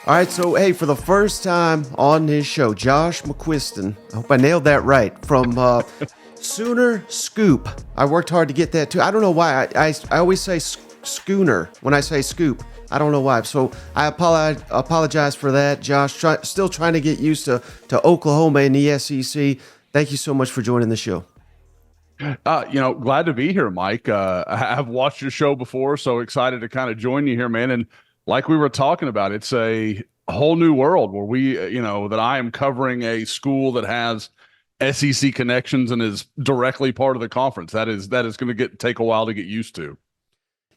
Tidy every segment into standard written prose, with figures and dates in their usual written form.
All right, so hey, for the first time on this show, Josh McCuistion, I hope I nailed that right, from Sooner Scoop. I worked hard to get that too. I don't know why. I always say schooner when I say scoop. I don't know why. So I apologize for that, Josh. Still trying to get used to Oklahoma and the SEC. Thank you so much for joining the show. Glad to be here, Mike. I have watched your show before, so excited to kind of join you here, man. And like we were talking about, it's a whole new world where that I am covering a school that has SEC connections and is directly part of the conference. That is going to take a while to get used to.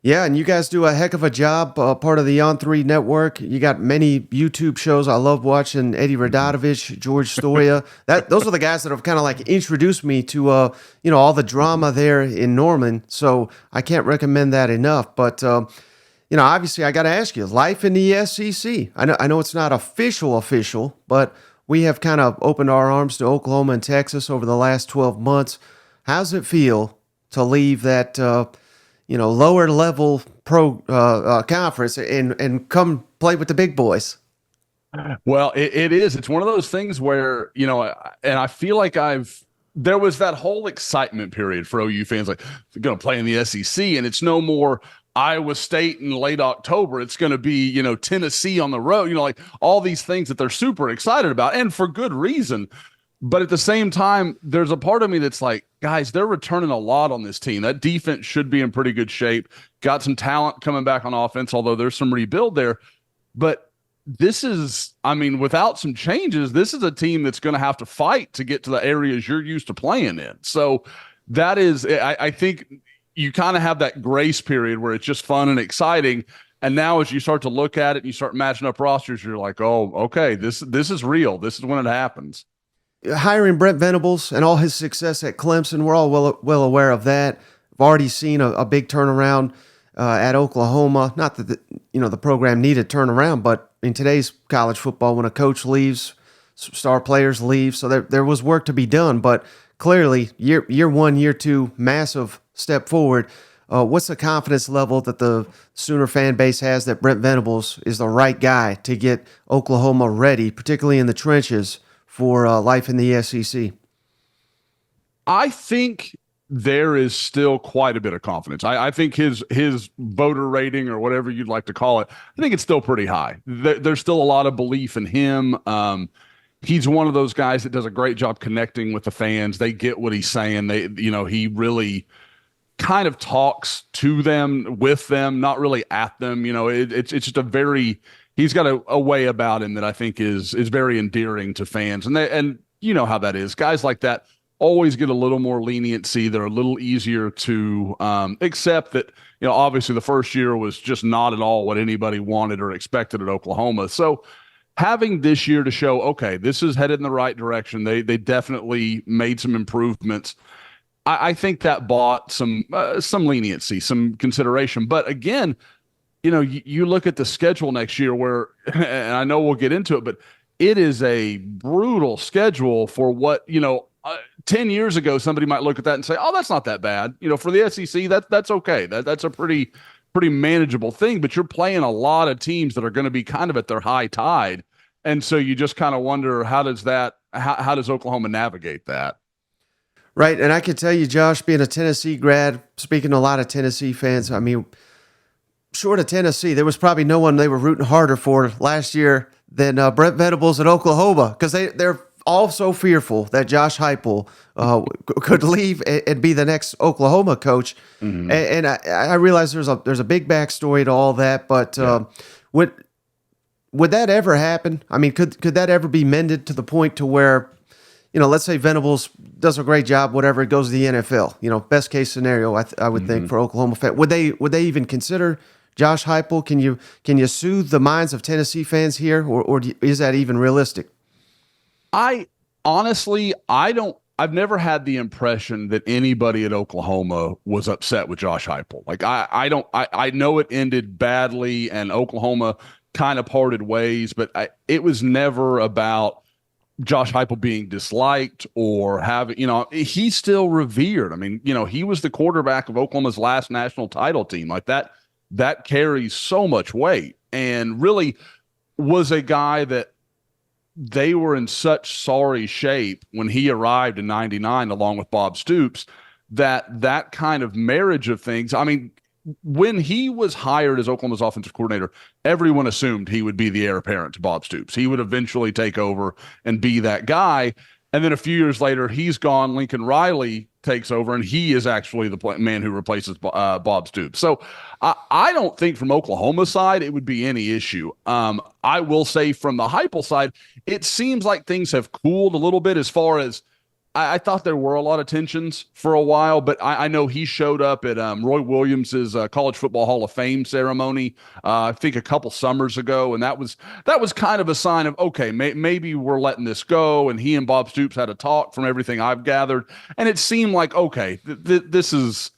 Yeah, and you guys do a heck of a job, part of the On3 network. You got many YouTube shows. I love watching Eddie Radovich, George Stoia. Those are the guys that have kind of like introduced me to all the drama there in Norman. So I can't recommend that enough. But obviously I got to ask you, life in the SEC. I know it's not official, but we have kind of opened our arms to Oklahoma and Texas over the last 12 months. How's it feel to leave that lower level pro conference and come play with the big boys? Well, it is. It's one of those things where, and I feel like there was that whole excitement period for OU fans, like they're going to play in the SEC, and it's no more Iowa State in late October. It's going to be, Tennessee on the road, like all these things that they're super excited about, and for good reason. But at the same time, there's a part of me that's like, guys, they're returning a lot on this team. That defense should be in pretty good shape. Got some talent coming back on offense, although there's some rebuild there. But this is, without some changes, this is a team that's going to have to fight to get to the areas you're used to playing in. So that is, I think you kind of have that grace period where it's just fun and exciting. And now as you start to look at it and you start matching up rosters, you're like, oh, okay, this is real. This is when it happens. Hiring Brent Venables and all his success at Clemson, we're all well aware of that. I've already seen a big turnaround at Oklahoma. Not that the program needed turnaround, but in today's college football, when a coach leaves, star players leave, so there was work to be done. But clearly, year one, year two, massive step forward. What's the confidence level that the Sooner fan base has that Brent Venables is the right guy to get Oklahoma ready, particularly in the trenches, for life in the SEC? I think there is still quite a bit of confidence. I think his voter rating, or whatever you'd like to call it, I think it's still pretty high. There's still a lot of belief in him. He's one of those guys that does a great job connecting with the fans. They get what he's saying. He really kind of talks to them, with them, not really at them. It's just he's got a way about him that I think is very endearing to fans. And you know how that is. Guys like that always get a little more leniency. They're a little easier to accept that, obviously the first year was just not at all what anybody wanted or expected at Oklahoma. So having this year to show, okay, this is headed in the right direction. They definitely made some improvements. I think that bought some leniency, some consideration. But again, you look at the schedule next year where, and I know we'll get into it, but it is a brutal schedule for what, 10 years ago, somebody might look at that and say, oh, that's not that bad. For the SEC, that's okay. That's a pretty manageable thing, but you're playing a lot of teams that are going to be kind of at their high tide. And so you just kind of wonder, how does Oklahoma navigate that? Right. And I can tell you, Josh, being a Tennessee grad, speaking to a lot of Tennessee fans, short of Tennessee, there was probably no one they were rooting harder for last year than Brent Venables at Oklahoma, because they're all so fearful that Josh Heupel could leave and be the next Oklahoma coach. Mm-hmm. And I realize there's a big backstory to all that, but would that ever happen? Could that ever be mended to the point to where, let's say Venables does a great job, whatever, it goes to the NFL, best case scenario, I would think for Oklahoma fans. Would they even consider Josh Heupel? Can you soothe the minds of Tennessee fans here, or is that even realistic? I've never had the impression that anybody at Oklahoma was upset with Josh Heupel. Like I know it ended badly and Oklahoma kind of parted ways, but it was never about Josh Heupel being disliked or having, he's still revered. I mean, he was the quarterback of Oklahoma's last national title team. Like that carries so much weight, and really was a guy that they were in such sorry shape when he arrived in 99 along with Bob Stoops, that kind of marriage of things. I mean, when he was hired as Oklahoma's offensive coordinator, everyone assumed he would be the heir apparent to Bob Stoops. He would eventually take over and be that guy. And then a few years later, he's gone. Lincoln Riley takes over, and he is actually the man who replaces Bob Stoops. So I don't think from Oklahoma's side it would be any issue. I will say from the Heupel side, it seems like things have cooled a little bit as far as I thought there were a lot of tensions for a while, but I know he showed up at Roy Williams's College Football Hall of Fame ceremony, I think a couple summers ago, and that was kind of a sign of, okay, maybe we're letting this go. And he and Bob Stoops had a talk, from everything I've gathered, and it seemed like, okay, this is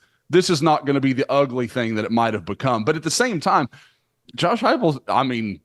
not going to be the ugly thing that it might have become. But at the same time, Josh Heupel, I mean,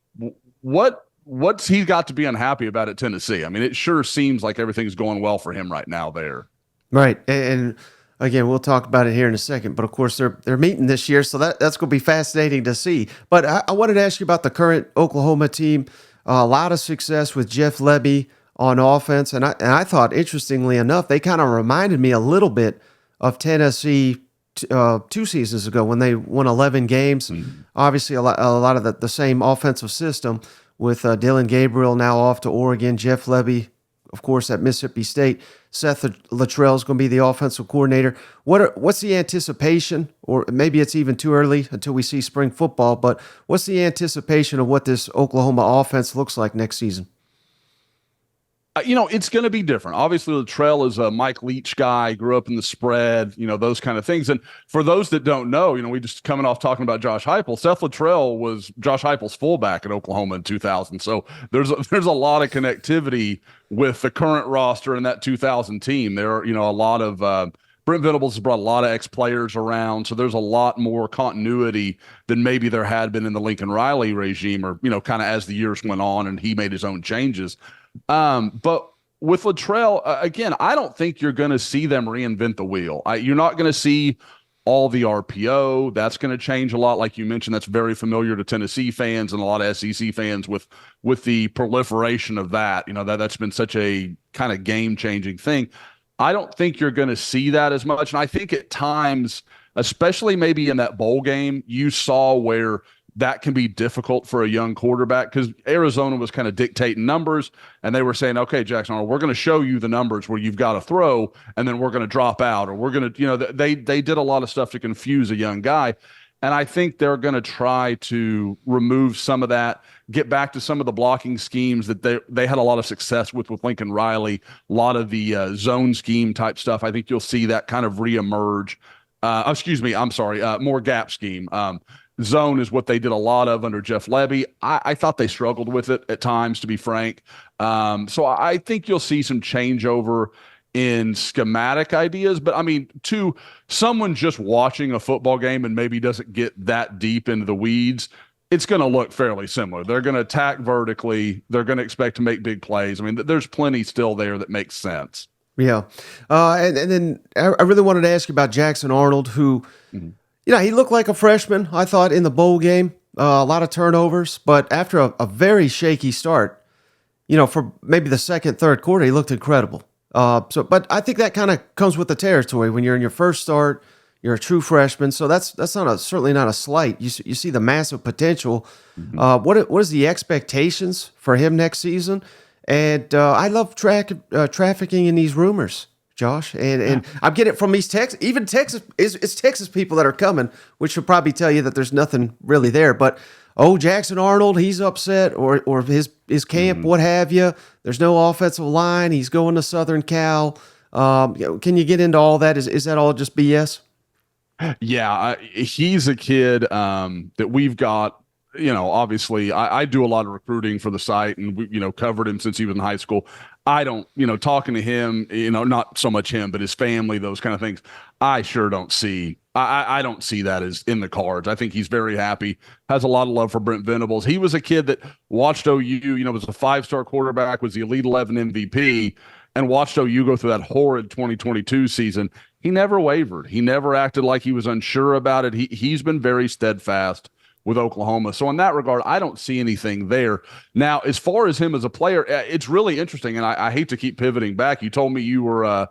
what's he got to be unhappy about at Tennessee? I mean, it sure seems like everything's going well for him right now there. Right. And again, we'll talk about it here in a second, but of course they're meeting this year, so that's going to be fascinating to see. But I wanted to ask you about the current Oklahoma team. A lot of success with Jeff Lebby on offense, and I thought, interestingly enough, they kind of reminded me a little bit of Tennessee 2 seasons ago when they won 11 games. Mm-hmm. Obviously, a lot of the same offensive system, with Dylan Gabriel now off to Oregon, Jeff Lebby, of course, at Mississippi State. Seth Littrell is going to be the offensive coordinator. What's the anticipation, or maybe it's even too early until we see spring football, but what's the anticipation of what this Oklahoma offense looks like next season? It's going to be different. Obviously, Littrell is a Mike Leach guy, grew up in the spread, those kind of things. And for those that don't know, we just coming off talking about Josh Heupel. Seth Littrell was Josh Heupel's fullback at Oklahoma in 2000. So there's a lot of connectivity with the current roster and that 2000 team. There are, a lot of Brent Venables has brought a lot of ex-players around. So there's a lot more continuity than maybe there had been in the Lincoln Riley regime, or, kind of as the years went on and he made his own changes. But with Littrell, again, I don't think you're going to see them reinvent the wheel. You're not going to see all the RPO. That's going to change a lot. Like you mentioned, that's very familiar to Tennessee fans and a lot of SEC fans with the proliferation of that. That's been such a kind of game-changing thing. I don't think you're going to see that as much. And I think at times, especially maybe in that bowl game, you saw where that can be difficult for a young quarterback, because Arizona was kind of dictating numbers, and they were saying, okay, Jackson Arnold, we're going to show you the numbers where you've got to throw, and then we're going to drop out, or we're going to, they did a lot of stuff to confuse a young guy. And I think they're going to try to remove some of that, get back to some of the blocking schemes that they had a lot of success with Lincoln Riley, a lot of the zone scheme type stuff. I think you'll see that kind of reemerge. More gap scheme. Zone is what they did a lot of under Jeff Lebby. I thought they struggled with it at times, to be frank. So I think you'll see some changeover in schematic ideas. But I mean, to someone just watching a football game and maybe doesn't get that deep into the weeds, it's going to look fairly similar. They're going to attack vertically. They're going to expect to make big plays. I mean, there's plenty still there that makes sense. Yeah. And then I really wanted to ask you about Jackson Arnold, who, he looked like a freshman, I thought, in the bowl game. A lot of turnovers, but after a very shaky start, for maybe the second, third quarter, he looked incredible. But I think that kind of comes with the territory. When you're in your first start, you're a true freshman, so that's certainly not a slight. You see the massive potential. What is the expectations for him next season? And I love trafficking in these rumors, Josh, and I'm getting it from East Texas. Even Texas, it's Texas people that are coming, which should probably tell you that there's nothing really there. But Jackson Arnold, he's upset, or his camp, what have you. There's no offensive line. He's going to Southern Cal. Can you get into all that? Is that all just BS? Yeah, he's a kid that we've got. Obviously, I do a lot of recruiting for the site, and we, covered him since he was in high school. I don't, talking to him, not so much him, but his family, those kind of things. I sure don't see I don't see that as in the cards. I think he's very happy, has a lot of love for Brent Venables. He was a kid that watched OU, was a 5-star quarterback, was the Elite 11 MVP, and watched OU go through that horrid 2022 season. He never wavered. He never acted like he was unsure about it. He's been very steadfast with Oklahoma. So in that regard, I don't see anything there. Now, as far as him as a player, it's really interesting, and I hate to keep pivoting back. You told me you were a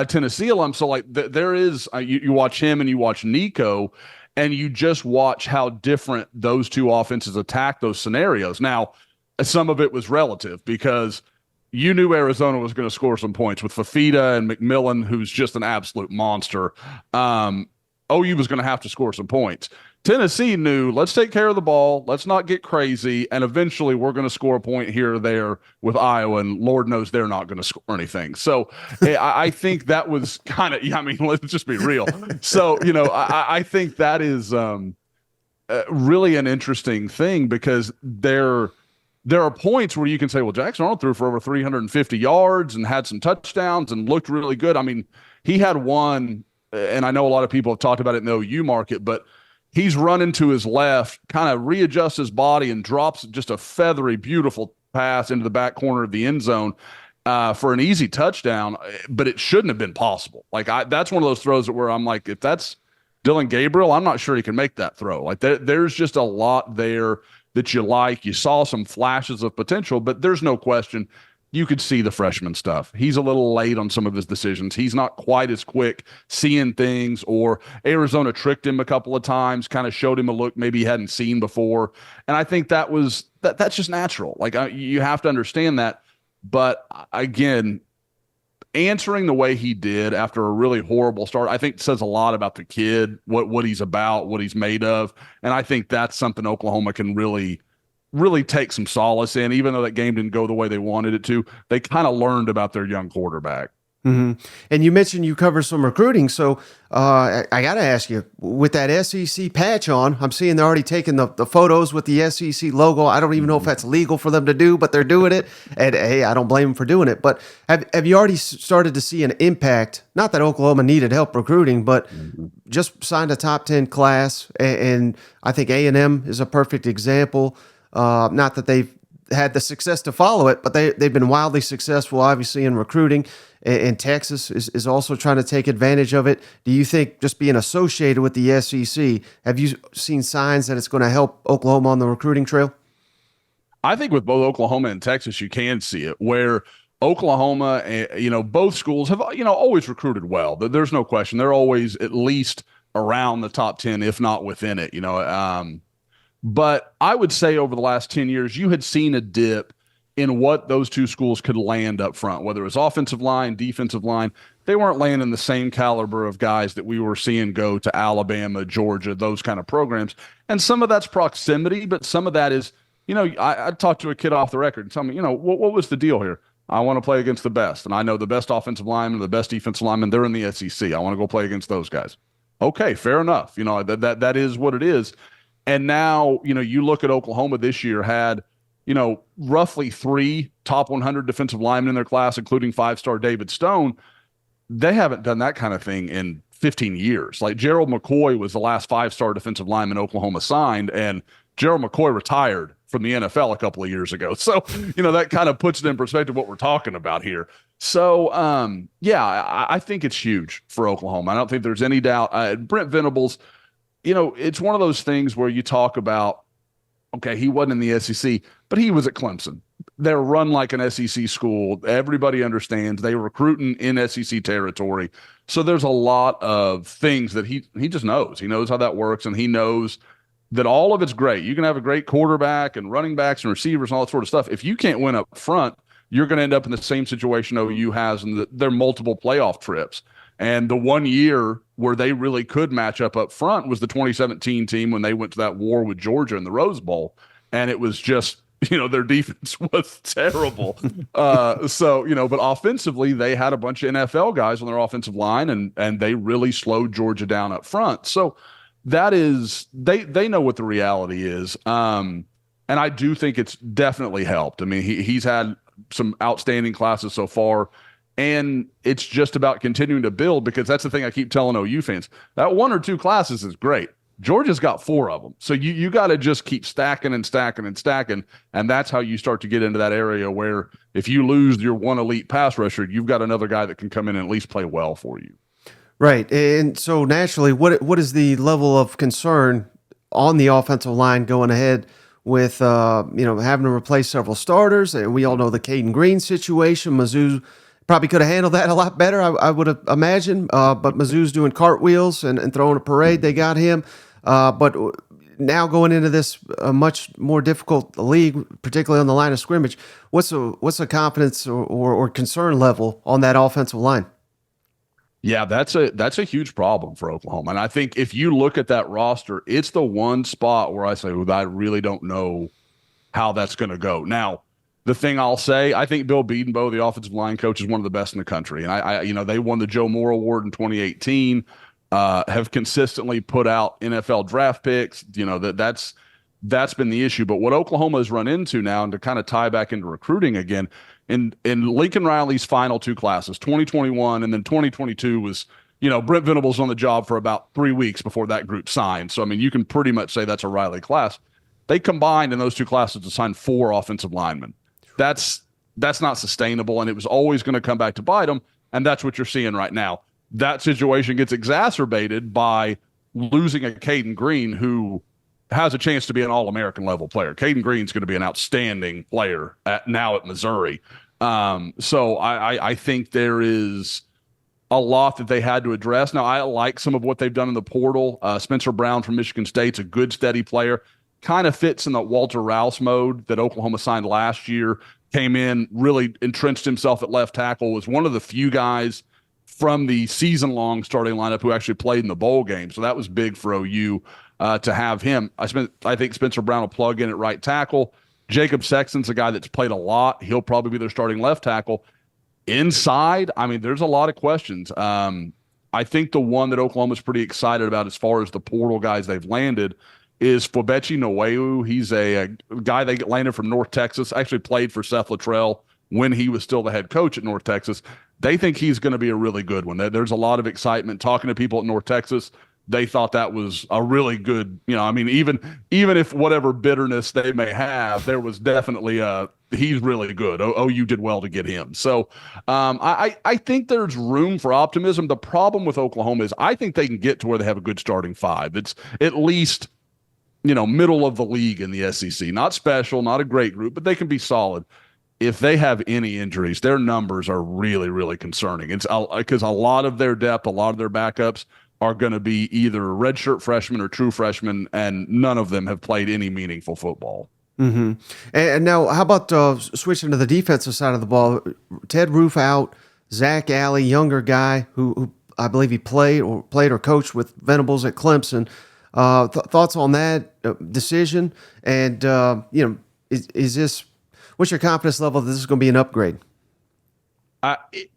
Tennessee alum, so like there is you watch him and you watch Nico, and you just watch how different those two offenses attack those scenarios. Now, some of it was relative because you knew Arizona was going to score some points with Fafita and McMillan, who's just an absolute monster. OU was going to have to score some points. Tennessee knew, let's take care of the ball, let's not get crazy, and eventually we're going to score a point here or there with Iowa, and Lord knows they're not going to score anything. So I think that was kind of, let's just be real. So, I think that is really an interesting thing because there are points where you can say, well, Jackson Arnold threw for over 350 yards and had some touchdowns and looked really good. I mean, he had one, and I know a lot of people have talked about it in the OU market, but he's running to his left, kind of readjusts his body and drops just a feathery, beautiful pass into the back corner of the end zone for an easy touchdown, but it shouldn't have been possible. Like that's one of those throws where I'm like, if that's Dylan Gabriel, I'm not sure he can make that throw. Like there's just a lot there that you like. You saw some flashes of potential, but there's no question you could see the freshman stuff. He's a little late on some of his decisions. He's not quite as quick seeing things, or Arizona tricked him a couple of times, kind of showed him a look maybe he hadn't seen before. And I think that's just natural. Like you have to understand that. But again, answering the way he did after a really horrible start, I think says a lot about the kid, what he's about, what he's made of. And I think that's something Oklahoma can really take some solace in. Even though that game didn't go the way they wanted it to, they kind of learned about their young quarterback. Mm-hmm. And you mentioned you cover some recruiting, so I got to ask you, with that SEC patch on, I'm seeing they're already taking the photos with the SEC logo. I don't even know if that's legal for them to do, but they're doing it. And hey, I don't blame them for doing it. But have you already started to see an impact? Not that Oklahoma needed help recruiting, but just signed a top 10 class, and I think A&M is a perfect example. Not that they've had the success to follow it, but they've been wildly successful, obviously, in recruiting. And Texas is also trying to take advantage of it. Do you think just being associated with the SEC, have you seen signs that it's going to help Oklahoma on the recruiting trail? I think with both Oklahoma and Texas, you can see it where Oklahoma, both schools have, always recruited well. There's no question. They're always at least around the top 10, if not within it, But I would say over the last 10 years, you had seen a dip in what those two schools could land up front, whether it was offensive line, defensive line. They weren't landing the same caliber of guys that we were seeing go to Alabama, Georgia, those kind of programs. And some of that's proximity, but some of that is, I talked to a kid off the record and tell me, what was the deal here? I want to play against the best. And I know the best offensive linemen, the best defensive linemen, they're in the SEC. I want to go play against those guys. Okay, fair enough. That is what it is. And now, you look at Oklahoma this year had, roughly 3 top 100 defensive linemen in their class, including 5-star David Stone. They haven't done that kind of thing in 15 years. Like Gerald McCoy was the last 5-star defensive lineman Oklahoma signed, and Gerald McCoy retired from the NFL a couple of years ago. So, that kind of puts it in perspective what we're talking about here. So, I think it's huge for Oklahoma. I don't think there's any doubt. Brent Venables, it's one of those things where you talk about, okay, he wasn't in the SEC, but he was at Clemson. They're run like an SEC school. Everybody understands they recruiting in SEC territory. So there's a lot of things that he just knows. He knows how that works, and he knows that all of it's great. You can have a great quarterback and running backs and receivers and all that sort of stuff. If you can't win up front, you're going to end up in the same situation OU has in their multiple playoff trips. And the one year where they really could match up front was the 2017 team when they went to that war with Georgia in the Rose Bowl. And it was just, their defense was terrible. But offensively, they had a bunch of NFL guys on their offensive line, and they really slowed Georgia down up front. So that is, they know what the reality is. And I do think it's definitely helped. I mean, he's had some outstanding classes so far. And it's just about continuing to build, because that's the thing I keep telling OU fans. That 1 or 2 classes is great. Georgia's got 4 of them. So you got to just keep stacking and stacking and stacking. And that's how you start to get into that area where if you lose your one elite pass rusher, you've got another guy that can come in and at least play well for you. Right. And so naturally, what is the level of concern on the offensive line going ahead with having to replace several starters? And we all know the Caden Green situation. Mizzou probably could have handled that a lot better, I would have imagined. But Mizzou's doing cartwheels and throwing a parade. They got him. But now going into this much more difficult league, particularly on the line of scrimmage, what's the confidence or concern level on that offensive line? Yeah, that's a huge problem for Oklahoma. And I think if you look at that roster, it's the one spot where I say, well, I really don't know how that's going to go. Now, the thing I'll say, I think Bill Bedenbaugh, the offensive line coach, is one of the best in the country. And I they won the Joe Moore Award in 2018, have consistently put out NFL draft picks. That's been the issue. But what Oklahoma has run into now, and to kind of tie back into recruiting again, in Lincoln Riley's final 2 classes, 2021 and then 2022 was, Brent Venables on the job for about 3 weeks before that group signed. So, I mean, you can pretty much say that's a Riley class. They combined in those 2 classes to sign 4 offensive linemen. That's not sustainable, and it was always going to come back to bite them, and that's what you're seeing right now. That situation gets exacerbated by losing a Caden Green, who has a chance to be an All-American level player. Caden Green's going to be an outstanding player now at Missouri. So I think there is a lot that they had to address. Now, I like some of what they've done in the portal. Spencer Brown from Michigan State's a good, steady player. Kind of fits in the Walter Rouse mode that Oklahoma signed last year. Came in, really entrenched himself at left tackle, was one of the few guys from the season-long starting lineup who actually played in the bowl game. So that was big for OU to have him. I think Spencer Brown will plug in at right tackle. Jacob Sexton's a guy that's played a lot. He'll probably be their starting left tackle. Inside, I mean, there's a lot of questions. I think the one that Oklahoma's pretty excited about as far as the portal guys they've landed is Fobechi Nweu. He's a guy they landed from North Texas, actually played for Seth Littrell when he was still the head coach at North Texas. They think he's going to be a really good one. There's a lot of excitement. Talking to people at North Texas, they thought that was a really good, even if whatever bitterness they may have, there was definitely he's really good. OU did well to get him. So I think there's room for optimism. The problem with Oklahoma is I think they can get to where they have a good starting 5. It's at least, middle of the league in the SEC. Not special, not a great group, but they can be solid. If they have any injuries, their numbers are really, really concerning. It's because a lot of their depth, a lot of their backups are going to be either redshirt freshmen or true freshmen, and none of them have played any meaningful football. Mm-hmm. And now, how about switching to the defensive side of the ball? Ted Roof out, Zac Alley, younger guy who I believe he played or coached with Venables at Clemson. Thoughts on that decision? And is this? What's your confidence level that this is going to be an upgrade?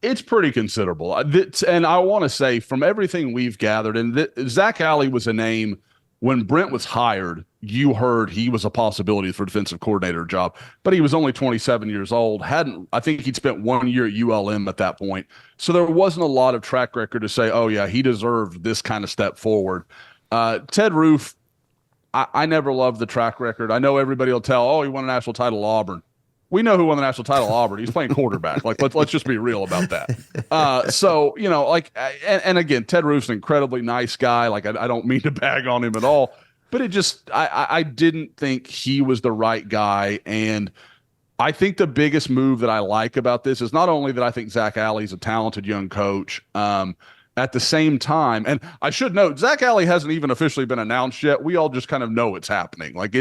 It's pretty considerable. And I want to say, from everything we've gathered, and Zac Alley was a name when Brent was hired, you heard he was a possibility for defensive coordinator job, but he was only 27 years old. I think he'd spent 1 year at ULM at that point. So there wasn't a lot of track record to say, oh yeah, he deserved this kind of step forward. Ted Roof, I never loved the track record. I know everybody will tell, oh, he won a national title at Auburn. We know who won the national title at Auburn. He's playing quarterback. Like, let's just be real about that. So, and again, Ted Roof's an incredibly nice guy. Like, I don't mean to bag on him at all, but it just, I didn't think he was the right guy. And I think the biggest move that I like about this is not only that I think Zac Alley's a talented young coach, at the same time, and I should note, Zac Alley hasn't even officially been announced yet. We all just kind of know it's happening. Like,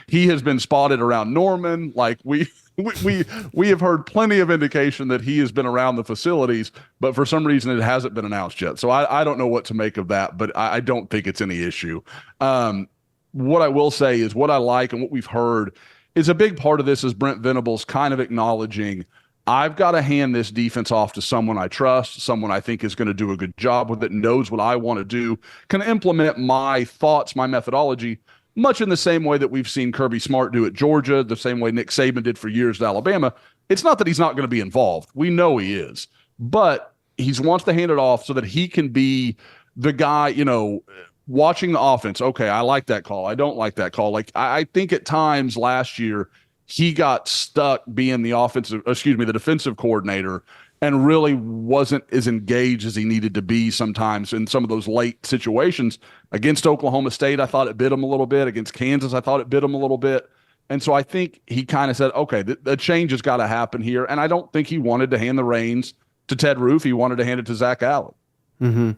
he has been spotted around Norman. Like, we have heard plenty of indication that he has been around the facilities, but for some reason it hasn't been announced yet. So I don't know what to make of that, but I don't think it's any issue. What I will say is what I like and what we've heard is a big part of this is Brent Venables kind of acknowledging, I've got to hand this defense off to someone I trust, someone I think is going to do a good job with it, knows what I want to do, can implement my thoughts, my methodology, much in the same way that we've seen Kirby Smart do at Georgia, the same way Nick Saban did for years at Alabama. It's not that he's not going to be involved. We know he is. but he wants to hand it off so that he can be the guy, watching the offense. Okay, I like that call. I don't like that call. Like I think at times last year he got stuck being the defensive coordinator and really wasn't as engaged as he needed to be sometimes in some of those late situations. Against Oklahoma State, I thought it bit him a little bit. Against Kansas, I thought it bit him a little bit. And so I think he kind of said, okay, the change has got to happen here. And I don't think he wanted to hand the reins to Ted Roof. He wanted to hand it to Zac Alley. Mm-hmm.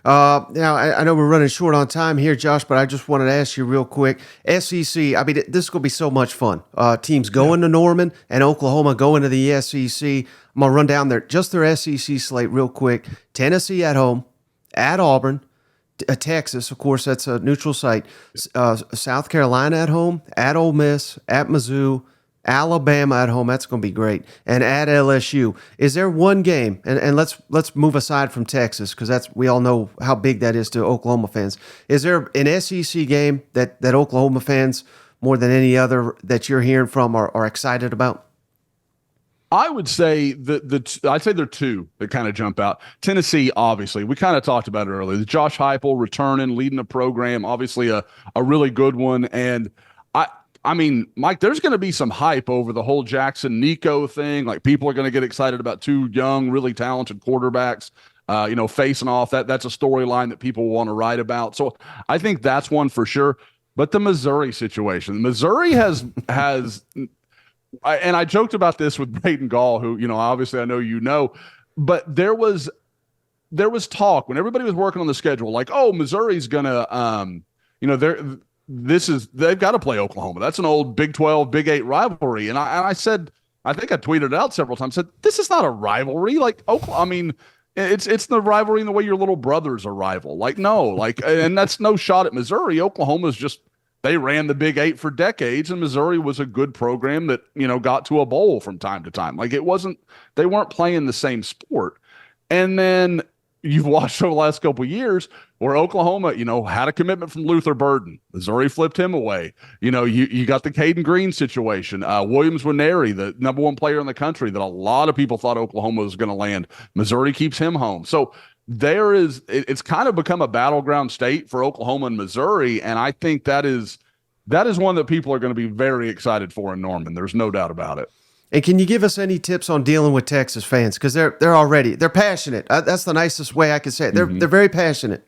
Now, I know we're running short on time here, Josh, but I just wanted to ask you real quick. SEC, I mean, this is going to be so much fun. Teams going to Norman and Oklahoma going to the SEC. I'm going to run down their SEC slate real quick. Tennessee at home, at Auburn, Texas, of course, that's a neutral site. South Carolina at home, at Ole Miss, at Mizzou, Alabama at home. That's going to be great. And at LSU. Is there one game, and let's move aside from Texas because we all know how big that is to Oklahoma fans. Is there an SEC game that Oklahoma fans, more than any other, that you're hearing from are excited about? I would say I'd say there are two that kind of jump out. Tennessee, obviously, we kind of talked about it earlier. Josh Heupel returning, leading the program, obviously a really good one. And I mean, Mike, there's going to be some hype over the whole Jackson Nico thing. Like people are going to get excited about two young, really talented quarterbacks, facing off. That's a storyline that people want to write about. So I think that's one for sure. But the Missouri situation, Missouri has, and I joked about this with Braden Gall, who, obviously I know, but there was talk when everybody was working on the schedule, like, oh, Missouri's going to, they've got to play Oklahoma. That's an old Big 12, Big 8 rivalry. And I said, I think I tweeted it out several times, said, this is not a rivalry. Like Oklahoma, I mean, it's the rivalry in the way your little brother's a rival. Like, no, and that's no shot at Missouri. Oklahoma's they ran the Big 8 for decades, and Missouri was a good program that, got to a bowl from time to time. Like they weren't playing the same sport. And then you've watched over the last couple of years where Oklahoma, had a commitment from Luther Burden. Missouri flipped him away. You got the Caden Green situation. Williams Nwaneri, the number one player in the country that a lot of people thought Oklahoma was going to land. Missouri keeps him home. So it's kind of become a battleground state for Oklahoma and Missouri. And I think that is one that people are going to be very excited for in Norman. There's no doubt about it. And can you give us any tips on dealing with Texas fans? Because they're passionate. That's the nicest way I could say it. They're very passionate.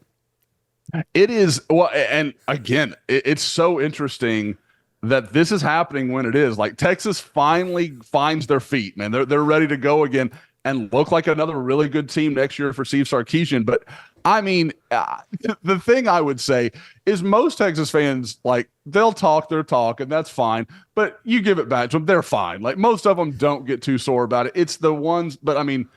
It is. Well, and again, it's so interesting that this is happening when it is. Like Texas finally finds their feet, man. They're ready to go again and look like another really good team next year for Steve Sarkisian. But I mean, the thing I would say is most Texas fans, like, they'll talk their talk, and that's fine. But you give it back to them, they're fine. Like, most of them don't get too sore about it. It's the ones, but I mean,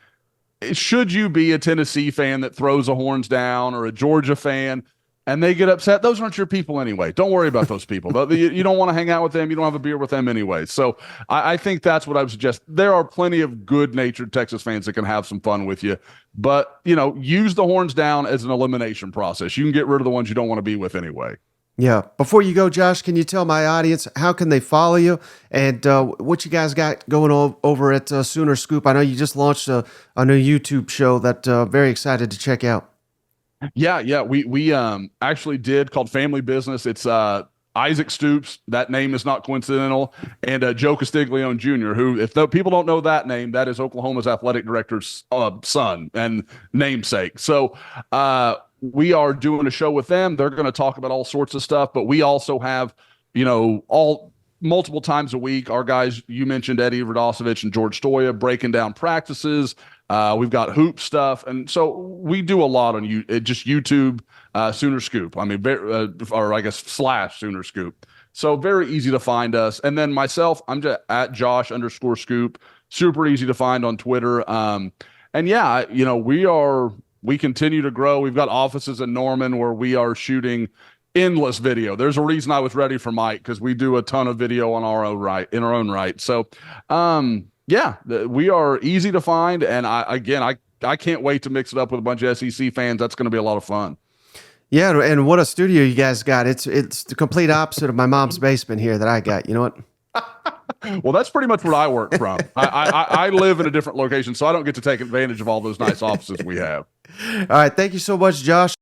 should you be a Tennessee fan that throws the horns down or a Georgia fan and they get upset? Those aren't your people anyway. Don't worry about those people. You don't want to hang out with them. You don't have a beer with them anyway. So I think that's what I would suggest. There are plenty of good-natured Texas fans that can have some fun with you. But, use the horns down as an elimination process. You can get rid of the ones you don't want to be with anyway. Yeah. Before you go, Josh, can you tell my audience how can they follow you and what you guys got going on over at Sooner Scoop? I know you just launched a new YouTube show that very excited to check out. Yeah. We actually did, called Family Business. It's Isaac Stoops. That name is not coincidental. And Joe Castiglione Jr., who, if people don't know that name, that is Oklahoma's athletic director's son and namesake. So we are doing a show with them. They're going to talk about all sorts of stuff, but we also have, all multiple times a week, our guys, you mentioned Eddie Radosevich and George Stoya, breaking down practices. We've got hoop stuff. And so we do a lot on just YouTube, Sooner Scoop. I mean, or I guess / Sooner Scoop. So very easy to find us. And then myself, I'm just at Josh_Scoop. Super easy to find on Twitter. And yeah, we continue to grow. We've got offices in Norman where we are shooting endless video. There's a reason I was ready for Mike, because we do a ton of video in our own right. So, yeah, we are easy to find. And I can't wait to mix it up with a bunch of SEC fans. That's going to be a lot of fun. Yeah, and what a studio you guys got. It's the complete opposite of my mom's basement here that I got. You know what? Well, that's pretty much where I work from. I live in a different location, so I don't get to take advantage of all those nice offices we have. All right. Thank you so much, Josh.